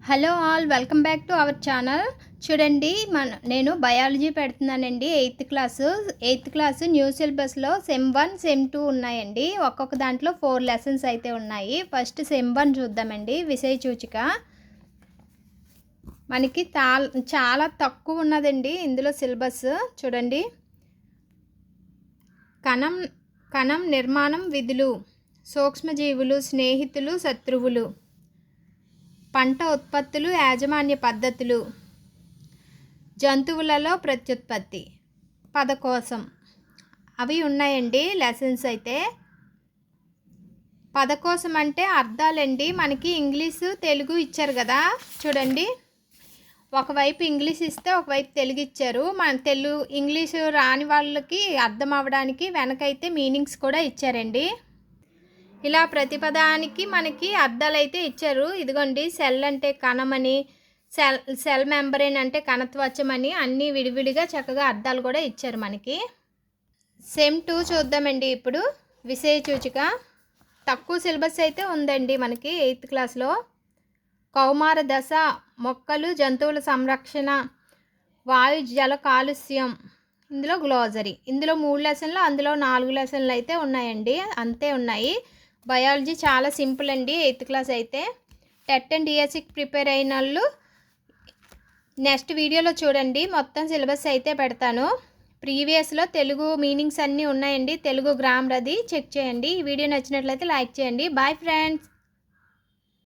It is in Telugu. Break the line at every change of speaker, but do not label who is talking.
Hello all welcome back to our channel. చూడండి, నేను బయాలజీ పెడుతున్నానండి. ఎయిత్ క్లాసు న్యూ సిలబస్లో సెమ్ 1 సెమ్ 2 ఉన్నాయండి. ఒక్కొక్క దాంట్లో 4 లెసన్స్ అయితే ఉన్నాయి. ఫస్ట్ సెమ్ 1 చూద్దామండి. విషయ సూచిక మనకి చాలా తక్కువ ఉన్నదండి ఇందులో సిలబస్. చూడండి, కణం నిర్మాణం, విధులు, సూక్ష్మజీవులు, స్నేహితులు, శత్రువులు, పంట ఉత్పత్తులు, యాజమాన్య పద్ధతులు, జంతువులలో ప్రత్యుత్పత్తి, పదకోశం, అవి ఉన్నాయండి లెసన్స్ అయితే. పదకోశం అంటే అర్థాలండి. మనకి ఇంగ్లీషు తెలుగు ఇచ్చారు కదా, చూడండి, ఒకవైపు ఇంగ్లీష్ ఇస్తే ఒకవైపు తెలుగు ఇచ్చారు. మన ఇంగ్లీషు రాని వాళ్ళకి అర్థం అవ్వడానికి వెనకైతే మీనింగ్స్ కూడా ఇచ్చారండి. ఇలా ప్రతిపదానికి మనకి అర్థాలు అయితే ఇచ్చారు. ఇదిగోండి, సెల్ అంటే కణమని, సెల్ మెంబ్రేన్ అంటే కణత్వచం అని, అన్నీ విడివిడిగా చక్కగా అర్థాలు కూడా ఇచ్చారు మనకి. సెమ్ 2 చూద్దామండి. ఇప్పుడు విషయ సూచిక తక్కువ సిలబస్ అయితే ఉందండి మనకి 8th క్లాస్లో. కౌమార దశ, మొక్కలు, జంతువుల సంరక్షణ, వాయు జల కాలుష్యం, ఇందులో గ్లోజరీ. ఇందులో 3 లెసన్లు, అందులో 4 లెసన్లు అయితే ఉన్నాయండి, అంతే ఉన్నాయి. బయాలజీ చాలా సింపుల్ అండి 8th క్లాస్ అయితే. టెట్ అండ్ డిఎస్సికి ప్రిపేర్ అయిన వాళ్ళు నెక్స్ట్ వీడియోలో చూడండి, మొత్తం సిలబస్ అయితే పెడతాను. ప్రీవియస్లో తెలుగు మీనింగ్స్ అన్నీ ఉన్నాయండి, తెలుగు గ్రామర్ అది చెక్ చేయండి. ఈ వీడియో నచ్చినట్లయితే లైక్ చేయండి. Bye friends.